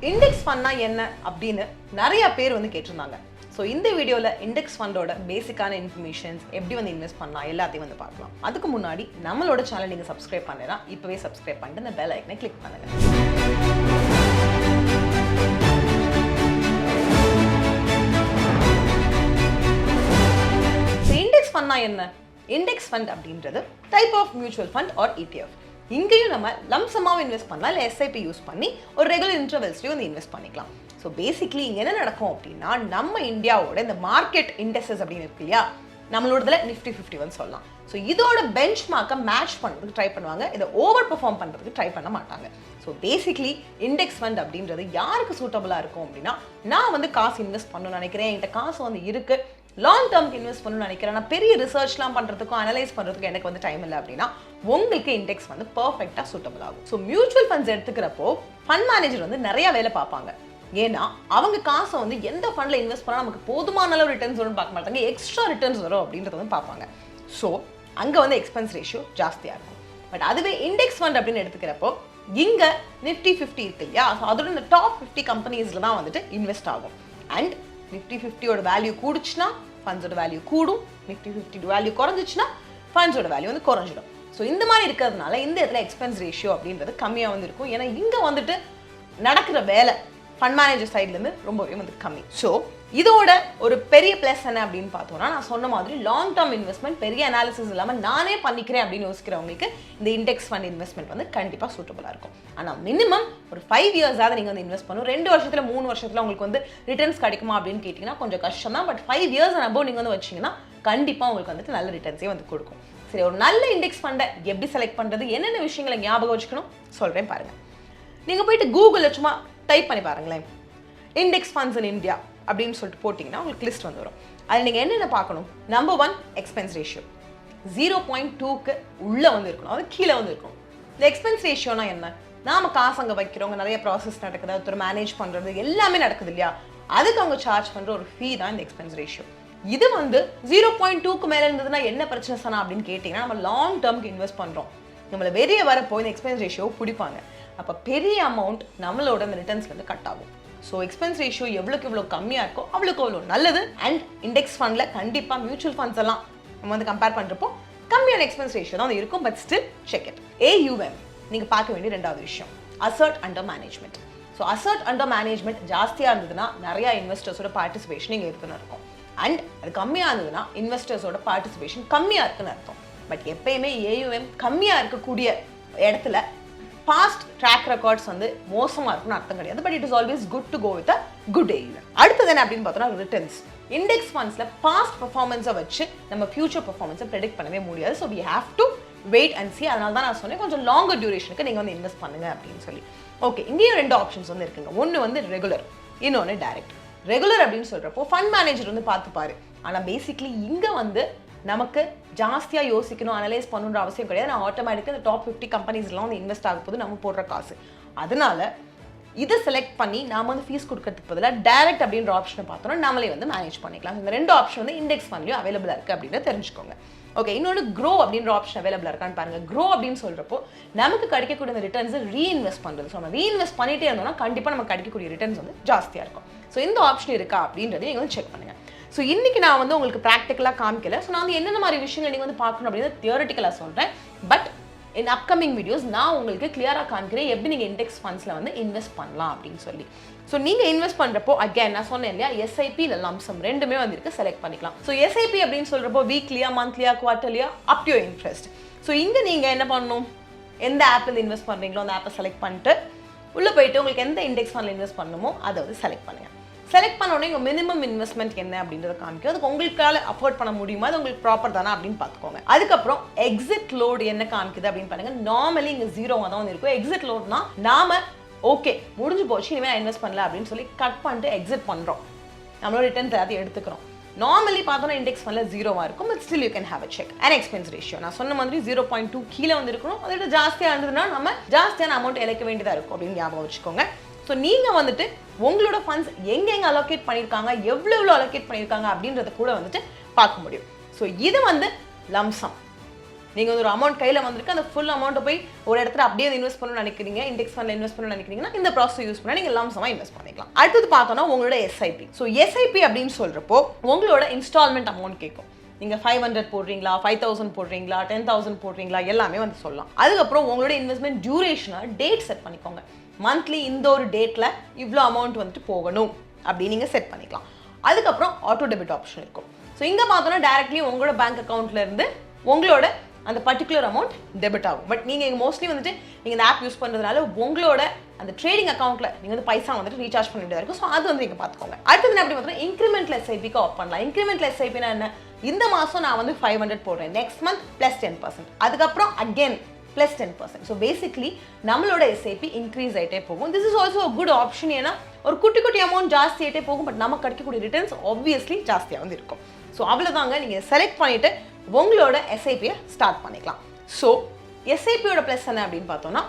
Index ஃபண்ட்னா என்ன அப்படின்னு நிறைய பேர் வந்து கேட்டிருந்தாங்க. ஸோ இந்த வீடியோவில் இண்டெக்ஸ் ஃபண்டோட பேசிக்கான இன்ஃபர்மேஷன்ஸ் எப்படி வந்து இன்வெஸ்ட் பண்ணலாம் எல்லாத்தையும் வந்து பார்க்கலாம். அதுக்கு முன்னாடி நம்மளோட சேனல் நீங்கள் சப்ஸ்கிரைப் பண்ணலாம், இப்போவே சப்ஸ்கிரைப் பண்ணிட்டு இந்த பெல் ஐக்கனை கிளிக் பண்ணுங்க. இண்டெக்ஸ் ஃபண்ட்னா என்ன? இண்டெக்ஸ் ஃபண்ட் அப்படின்றது type of mutual fund or ETF. இங்கேயும் நம்ம லம்சமாக இன்வெஸ்ட் பண்ணலாம், இல்லை SIP யூஸ் பண்ணி ஒரு ரெகுலர் இன்டர்வல்ஸ்லையும் வந்து இன்வெஸ்ட் பண்ணிக்கலாம். ஸோ பேசிக்லி இங்கே என்ன நடக்கும் அப்படின்னா, நம்ம இந்தியாவோட இந்த மார்க்கெட் இண்டெக்ஸஸ் அப்படின்னு இருக்கு இல்லையா, நம்மளோடதுல Nifty 50 வந்து சொல்லலாம். ஸோ இதோட பெஞ்ச் மார்க்கை மேட்ச் பண்ணுறதுக்கு ட்ரை பண்ணுவாங்க, இதை ஓவர் பெர்ஃபார்ம் பண்ணுறதுக்கு ட்ரை பண்ண மாட்டாங்க. ஸோ பேசிக்லி இண்டெக்ஸ் ஃபண்ட் அப்படின்றது யாருக்கு சூட்டபுளாக இருக்கும் அப்படின்னா, நான் வந்து காசு இன்வெஸ்ட் பண்ணணும்னு நினைக்கிறேன், என்கிட்ட காசு வந்து இருக்குது, லாங் டேர்ம்க்கு இன்வெஸ்ட் பண்ணணும்னு நினைக்கிறேன், நான் பெரிய ரிசர்ச்லாம் பண்ணுறதுக்கும் அனலைஸ் பண்ணுறதுக்கும் எனக்கு வந்து டைம் இல்லை அப்படின்னா உங்களுக்கு இண்டெக்ஸ் வந்து பர்ஃபெக்டாக சூட்டபிள் ஆகும். ஸோ மியூச்சுவல் ஃபண்ட்ஸ் எடுத்துக்கிறப்போ ஃபண்ட் மேனேஜர் வந்து நிறைய வேலை பார்ப்பாங்க. ஏன்னா அவங்க காசை வந்து எந்த ஃபண்டில் இன்வெஸ்ட் பண்ணால் நமக்கு போதுமான அளவு ரிட்டர்ன்ஸ் வரும்னு பார்க்க மாட்டாங்க, எக்ஸ்ட்ரா ரிட்டர்ன்ஸ் வரும் அப்படின்றத வந்து பார்ப்பாங்க. ஸோ அங்கே வந்து எக்ஸ்பென்ஸ் ரேஷியோ ஜாஸ்தியாக இருக்கும். பட் அதுவே இண்டெக்ஸ் ஃபண்ட் அப்படின்னு எடுத்துக்கிறப்போ இங்கே Nifty 50 இருக்கு இல்லையா, ஸோ அதோட இந்த டாப் 50 கம்பெனிஸில் தான் வந்துட்டு இன்வெஸ்ட் ஆகும். அண்ட் Nifty 50யோட வேல்யூ கூடுச்சுன்னா ஃபண்ட்ஸோட வேல்யூ கூடும், Nifty 50 வேல்யூ குறைஞ்சிச்சுன்னா ஃபண்ட்ஸோட வேல்யூ வந்து குறைஞ்சிடும். ஸோ இந்த மாதிரி இருக்கிறதுனால இந்த இடத்துல எக்ஸ்பென்ஸ் ரேஷியோ அப்படின்றது கம்மியாக வந்து இருக்கும். ஏன்னா இங்கே வந்துட்டு நடக்கிற வேலை ஃபண்ட் மேனேஜர் சைட்லேருந்து ரொம்பவே வந்து கம்மி. ஸோ இதோட ஒரு பெரிய ப்ளஸ் என்ன அப்படின்னு பார்த்தோம்னா, நான் சொன்ன மாதிரி லாங் டேர்ம் இன்வெஸ்ட்மெண்ட் பெரிய அனாலிசிஸ் இல்லாமல் நானே பண்ணிக்கிறேன் அப்படின்னு யோசிக்கிறவங்களுக்கு இந்த இண்டெக்ஸ் ஃபண்ட் இன்வெஸ்ட்மெண்ட் வந்து கண்டிப்பாக சூட்டபுளாக இருக்கும். ஆனால் மினிமம் ஒரு 5 இயர்ஸாவது நீங்கள் வந்து இன்வெஸ்ட் பண்ணணும். 2 வருஷத்துல 3 வருஷத்துல உங்களுக்கு வந்து ரிட்டர்ன்ஸ் கிடைக்குமா அப்படின்னு கேட்டிங்கன்னா கொஞ்சம் கஷ்டம் தான். பட் 5 இயர்ஸ் அபோவ் நீங்கள் வந்து வச்சிங்கன்னா கண்டிப்பாக உங்களுக்கு வந்துட்டு நல்ல ரிட்டர்ன்ஸே வந்து கொடுக்கும். சரி, ஒரு நல்ல இண்டெக்ஸ் ஃபண்டை எப்படி செலக்ட் பண்ணுறது, என்னென்ன விஷயங்களை ஞாபகம் வச்சுக்கணும் சொல்கிறேன் பாருங்கள். நீங்கள் போயிட்டு கூகுளில் சும்மா டைப் பண்ணி பாருங்களேன், இண்டெக்ஸ் ஃபண்ட்ஸ் இன் இந்தியா அப்படின்னு சொல்லிட்டு போட்டிங்கன்னா உங்களுக்கு லிஸ்ட் வந்து வரும். அதில் நீங்கள் என்னென்ன பார்க்கணும்? நம்பர் 1 எக்ஸ்பென்ஸ் ரேஷியோ 0.2க்கு உள்ளே வந்து இருக்கணும், அது கீழே வந்து இருக்கணும். இந்த எக்ஸ்பென்ஸ் ரேஷியோனா என்ன? நாம் காசு அங்கே வைக்கிறவங்க, நிறைய ப்ராசஸ் நடக்குது, ஒருத்தர் மேனேஜ் பண்ணுறது எல்லாமே நடக்குது இல்லையா, அதுக்கு அவங்க சார்ஜ் பண்ணுற ஒரு ஃபீ தான் இந்த எக்ஸ்பென்ஸ் ரேஷியோ. இது வந்து 0.2க்கு மேலே இருந்ததுன்னா என்ன பிரச்சனை சொன்னா அப்படின்னு கேட்டிங்கன்னா, நம்ம லாங் டேர்முக்கு இன்வெஸ்ட் பண்ணுறோம், நம்மளை வெளியே வரப்போ இந்த எக்ஸ்பென்ஸ் ரேஷியோ பிடிப்பாங்க, அப்போ பெரிய அமௌண்ட் நம்மளோட அந்த ரிட்டர்ன்ஸ்லேருந்து கட் ஆகும். ஸோ எக்ஸ்பென்ஸ் ரேஷியோ எவ்வளோக்கு எவ்வளோ கம்மியாக இருக்கோ அவ்வளோக்கு அவ்வளோ நல்லது. அண்ட் இண்டெக்ஸ் ஃபண்டில் கண்டிப்பாக மியூச்சுவல் ஃபண்ட்ஸ் எல்லாம் நம்ம வந்து கம்பேர் பண்ணுறப்போ கம்மியான எக்ஸ்பென்ஸ் ரேஷியோ தான் இருக்கும். But still check it. AUM நீங்கள் பார்க்க வேண்டிய 2வது விஷயம் assert under management. So assert under management ஜாஸ்தியாக இருந்ததுன்னா நிறையா இன்வெஸ்டர்ஸோட பார்ட்டிசிபேஷன் இங்கே இருக்குன்னு இருக்கும். அண்ட் அது கம்மியாக இருந்ததுன்னா இன்வெஸ்டர்ஸோட பார்ட்டிசிபேஷன் கம்மியாக இருக்குன்னு அர்த்தம். பட் எப்பயுமே AUM கம்மியாக இருக்கக்கூடிய இடத்துல பாஸ்ட் ட்ராக் ரெக்கார்ட்ஸ் வந்து மோசமாக இருக்குன்னு அர்த்தம் கிடையாது. But it is always good to go with a good AUM. அடுத்தது என்ன அப்படின்னு பார்த்தோம்னா ரிட்டர்ன்ஸ். இண்டெக்ஸ் ஃபண்ட்ஸில் பாஸ்ட் பர்ஃபார்மன்ஸை வச்சு நம்ம ஃபியூச்சர் பர்ஃபார்மன்ஸை ப்ரெடிக்ட் பண்ணவே முடியாது. So we have to wait and see. அதனால தான் நான் சொன்னேன் கொஞ்சம் லாங்கர் டியூரேஷனுக்கு நீங்கள் வந்து இன்வெஸ்ட் பண்ணுங்க அப்படின்னு சொல்லி. ஓகே, இங்கேயும் 2 ஆப்ஷன்ஸ் வந்து இருக்குங்க. ஒன்று வந்து ரெகுலர், இன்னொன்று டைரக்ட். ரெகுலர் அப்படின்னு சொல்கிறப்போ ஃபண்ட் மேனேஜர் வந்து பார்த்துப்பாரு. ஆனால் பேசிக்லி இங்கே வந்து நமக்கு ஜாஸ்தியாக யோசிக்கணும், அனலைஸ் பண்ணணுன்ற அவசியம் கிடையாது. நான் ஆட்டோமேட்டிக்காக இந்த டாப் 50 கம்பெனிஸ்லாம் வந்து இன்வெஸ்ட் ஆக போது நம்ம போடுற காசு. அதனால இதை செலக்ட் பண்ணி நாம் வந்து ஃபீஸ் கொடுக்கறதுக்கு பதிலாக டைரக்ட் அப்படின்ற ஆப்ஷனை பார்த்தோம்னா நம்மளே வந்து மேனேஜ் பண்ணிக்கலாம். இந்த 2 ஆப்ஷன் வந்து இண்டெக்ஸ் ஃபண்ட்லையும் அவைலபிளாக இருக்குது அப்படின்னு தெரிஞ்சுக்கோங்க. ஓகே, இன்னொன்று க்ரோ அப்படின்ற ஆப்ஷன் அவைலபிளாக இருக்கான்னு பாருங்கள். க்ரோ அப்படின்னு சொல்கிறப்போ நமக்கு கிடைக்கக்கூடிய இந்த ரிட்டர்ன்ஸை ரீஇன்வெஸ்ட் பண்ணுறது. ஸோ நம்ம ரீஇன்வெஸ்ட் பண்ணிட்டே இருந்தோம்னா கண்டிப்பாக நமக்கு கிடைக்கக்கூடிய ரிட்டர்ன்ஸ் வந்து ஜாஸ்தியாக இருக்கும். ஸோ இந்த ஆப்ஷன் இருக்கா அப்படின்றதையும் நீங்கள் வந்து செக் பண்ணுங்கள். ஸோ இன்றைக்கி நான் வந்து உங்களுக்கு ப்ராக்டிக்கலாக காமிக்கல. ஸோ நான் வந்து என்னென்ன மாதிரி விஷயங்கள் நீங்கள் வந்து பார்க்கணும் அப்படின்னு தியரட்டிக்கலாக சொல்கிறேன். பட் இன் அப்கமிங் வீடியோஸ் நான் உங்களுக்கு கிளியராக காமிக்கிறேன் எப்படி நீங்கள் இண்டெக்ஸ் ஃபண்ட்ஸில் வந்து இன்வெஸ்ட் பண்ணலாம் அப்படின்னு சொல்லி. ஸோ நீங்கள் இன்வெஸ்ட் பண்ணுறப்போ அகேன் நான் சொன்னேன் இல்லையா, SIP இல்லை லம்சம் ரெண்டுமே வந்து இருக்கு, செலக்ட் பண்ணிக்கலாம். ஸோ SIP அப்படின்னு சொல்கிறப்போ வீக்லியா, மந்த்லியா, குவார்ட்டர்லியா, up to your interest. So இங்கே நீங்கள் என்ன பண்ணணும், எந்த ஆப்பில் இன்வெஸ்ட் பண்ணுறீங்களோ அந்த ஆப்பை செலக்ட் பண்ணிட்டு உள்ளே போயிட்டு உங்களுக்கு எந்த இண்டெக்ஸ் ஃபண்டில் இன்வெஸ்ட் பண்ணணுமோ அதை வந்து செலக்ட் பண்ணுங்கள். செலக்ட் பண்ண உடனே உங்கள் மினிமம் இன்வெஸ்ட்மெண்ட் என்ன அப்படின்றத காமிக்கும். அதுக்கு உங்களுக்கால அஃபோர்ட் பண்ண முடியுமா, அது உங்களுக்கு ப்ராப்பர் தானே அப்படின்னு பார்த்துக்கோங்க. அதுக்கப்புறம் எக்ஸிட் லோடு என்ன காமிக்குது அப்படின்னு பாருங்க. நார்மலி இங்கே 0 தான் இருக்கும். எக்ஸிட் லோட்னா நாம ஓகே முடிஞ்சு போச்சு, இனிமேல் நான் இன்வெஸ்ட் பண்ணல அப்படின்னு சொல்லி கட் பண்ணிட்டு எக்ஸிட் பண்ணுறோம், நம்மளோட ரிட்டர்ன் எல்லாத்தையும் எடுத்துக்கிறோம். நார்மலி பார்த்தோன்னா இண்டெக்ஸ் ஃபண்டில் 0 இருக்கும். But still you can have a check. And expense ratio நான் சொன்ன மாதிரி 0.2 கீழே வந்து இருக்கணும். அதோட ஜாஸ்தியாக இருந்ததுன்னா நம்ம ஜாஸ்தியான அமௌண்ட் இழைக்க வேண்டியதாக இருக்கும் அப்படின்னு ஞாபகம் வச்சுக்கோங்க. ஸோ நீங்கள் வந்துட்டு உங்களோட ஃபண்ட்ஸ் எங்கெங்கே அலோகேட் பண்ணியிருக்காங்க, எவ்வளோ அலோகேட் பண்ணியிருக்காங்க அப்படின்றத கூட வந்துட்டு பார்க்க முடியும். ஸோ இது வந்து லம்சம். நீங்கள் வந்து ஒரு அமௌண்ட் கையில் வந்திருக்கு, அந்த ஃபுல் அமௌண்ட்டை போய் ஒரு இடத்துல அப்படியே இன்வெஸ்ட் பண்ணணும்னு நினைக்கிறீங்க, இண்டெக்ஸ் ஃபண்டில் இன்வெஸ்ட் பண்ணணும்னு நினைக்கிறீங்கன்னா இந்த ப்ராசஸ் யூஸ் பண்ணால் நீங்கள் லம்சமாக இன்வெஸ்ட் பண்ணிக்கலாம். அடுத்தது பார்த்தோன்னா உங்களோட எஸ்ஐபி. ஸோ எஸ்ஐபி அப்படின்னு சொல்கிறப்போ உங்களோட இன்ஸ்டால்மெண்ட் அமௌண்ட் கேட்கும். நீங்கள் 500 போடுறீங்களா, 5000 போடுறீங்களா, 10,000 போடுறீங்களா, எல்லாமே வந்து சொல்லலாம். அதுக்கப்புறம் உங்களோட இன்வெஸ்ட்மெண்ட் டியூரேஷனை டேட் செட் பண்ணிக்கோங்க. மந்த்லி இந்த ஒரு டேட்டில் இவ்வளோ அமௌண்ட் வந்துட்டு போகணும் அப்படின்னு நீங்கள் செட் பண்ணிக்கலாம். அதுக்கப்புறம் ஆட்டோ டெபிட் ஆப்ஷன் இருக்கும். ஸோ இங்கே பார்த்தோன்னா டைரக்ட்லி உங்களோட பேங்க் அக்கௌண்ட்லேருந்து உங்களோட அந்த பர்டிகுலர் அமௌண்ட் டெபிட் ஆகும். பட் நீங்கள் மோஸ்ட்லி வந்துட்டு நீங்கள் இந்த ஆப் யூஸ் பண்ணுறதுனால உங்களோட அந்த ட்ரேடிங் அக்கௌண்ட்டில் நீங்கள் வந்து பைசா வந்துட்டு ரீசார்ஜ் பண்ண வேண்டியதாக இருக்கும். ஸோ அது வந்து நீங்கள் பார்த்துக்கோங்க. அடுத்தது அப்படி பார்த்தோன்னா இன்க்ரிமெண்டல் எஸ்ஐபிக்கு ஆஃப் பண்ணலாம். இன்க்ரிமெண்டல் எஸ்ஐபினா என்ன? இந்த மாதம் நான் வந்து 500 போடுறேன், நெக்ஸ்ட் மந்த் ப்ளஸ் 10%, அதுக்கப்புறம் அகெயின் ப்ளஸ் 10%. ஸோ பேசிக்லி நம்மளோட எஸ்ஐபி இன்க்ரீஸ் ஆகிட்டே போகும். This is also good option. ஏன்னா ஒரு குட்டி குட்டி அமௌண்ட் ஜாஸ்தி ஆகிட்டே போகும், பட் நமக்கு கிடைக்கக்கூடிய ரிட்டர்ன்ஸ் ஆப்வியஸ்லி ஜாஸ்தியாக வந்து இருக்கும். ஸோ அவ்வளோதாங்க, நீங்கள் செலக்ட் பண்ணிவிட்டு உங்களோட எஸ்ஐபியை ஸ்டார்ட் பண்ணிக்கலாம். ஸோ எஸ்ஐபியோட ப்ளஸ் என்ன அப்படின்னு பார்த்தோன்னா,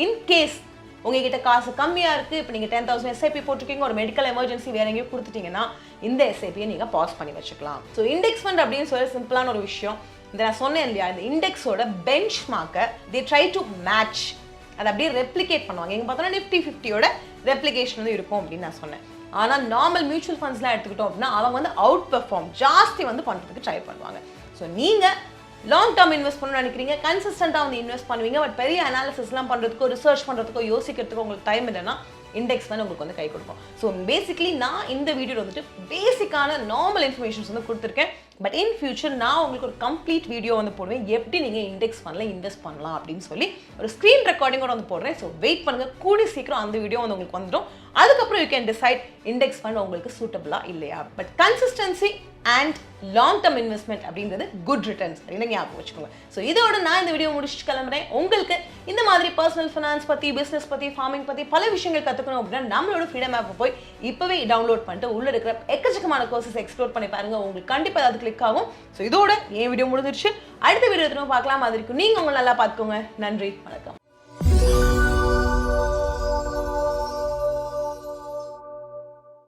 இன்கேஸ் உங்ககிட்ட காசு கம்மியாக இருக்குது, இப்போ நீங்கள் 10,000 எஸ்ஐபி போட்டிருக்கீங்க, ஒரு மெடிக்கல் எமர்ஜென்சி வேறு எங்கேயும் கொடுத்துட்டீங்கன்னா இந்த எஸ்ஐபியை நீங்கள் பாஸ் பண்ணி வச்சுக்கலாம். ஸோ இண்டெக்ஸ் ஃபண்ட் அப்படின்னு சொல்லி சிம்பிளான ஒரு விஷயம். இந்த நான் சொன்னேன் இல்லையா, இந்த இண்டெக்ஸோட பெஞ்ச் மார்க்கை தே ட்ரை டு மேட்ச், அதை அப்படியே ரெப்ளிகேட் பண்ணுவாங்க. எங்கே பார்த்தோன்னா Nifty 50யோட ரெப்ளிகேஷன் வந்து இருக்கும் அப்படின்னு நான் சொன்னேன். ஆனால் நார்மல் மியூச்சுவல் ஃபண்ட்ஸ்லாம் எடுத்துக்கிட்டோம் அப்படின்னா அவங்க வந்து அவுட் பெர்ஃபார்ம் ஜாஸ்தி வந்து பண்ணுறதுக்கு ட்ரை பண்ணுவாங்க. ஸோ நீங்கள் லாங் டேர்ம் இன்வெஸ்ட் பண்ணணும்னு நினைக்கிறீங்க, கன்சிஸ்டண்டாக வந்து இன்வெஸ்ட் பண்ணுவீங்க, பட் பெரிய அனாலிசிஸ்லாம் பண்ணுறதுக்கோ ரிசர்ச் பண்ணுறதுக்கோ யோசிக்கிறதுக்கோ உங்களுக்கு டைம் இல்லைன்னா இண்டெக்ஸ் வந்து உங்களுக்கு வந்து கை கொடுக்கும். ஸோ பேசிக்லி நான் இந்த வீடியோவில் வந்துட்டு பேசிக்கான நார்மல் இன்ஃபர்மேஷன்ஸ் வந்து கொடுத்துருக்கேன். பட் இன் ஃபியூச்சர் நான் உங்களுக்கு ஒரு கம்ப்ளீட் வீடியோ வந்து போடுவேன், எப்படி நீங்கள் இண்டெக்ஸ் ஃபண்டில் இன்வெஸ்ட் பண்ணலாம் அப்படின்னு சொல்லி ஒரு ஸ்க்ரீன் ரெக்கார்டிங்கோட வந்து போடுறேன். ஸோ வெயிட் பண்ணுங்கள், கூடி சீக்கிரம் அந்த வீடியோ வந்து உங்களுக்கு வந்துடும். அதுக்கப்புறம் you can decide index fund உங்களுக்கு சூட்டபிளா இல்லையா. But consistency and long term investment அப்படின்றது குட் ரிட்டர்ன்ஸ் அப்படின்னு ஞாபகம் வச்சுக்கோங்க. ஸோ இதோட நான் இந்த வீடியோ முடிச்சுட்டு கிளம்புறேன். உங்களுக்கு இந்த மாதிரி பர்சனல் ஃபினான்ஸ் பற்றி, பிஸ்னஸ் பற்றி, ஃபார்மிங் பற்றி பல விஷயங்கள் கற்றுக்கணும் அப்படின்னா நம்மளோட ஃப்ரீடம் ஆப்பை போய் இப்போவே டவுன்லோட் பண்ணிட்டு உள்ள இருக்கிற எக்கச்சக்கமான கோர்சஸ் எக்ஸ்ப்ளோர் பண்ணி பாருங்க. உங்களுக்கு கண்டிப்பாக அது கிளிக் ஆகும். ஸோ இதோட என் வீடியோ முடிஞ்சிருச்சு. அடுத்த வீடியோ பார்க்கலாம். அது வரைக்கும் நீங்கள் உங்களை நல்லா பார்த்துக்கோங்க. நன்றி, வணக்கம்.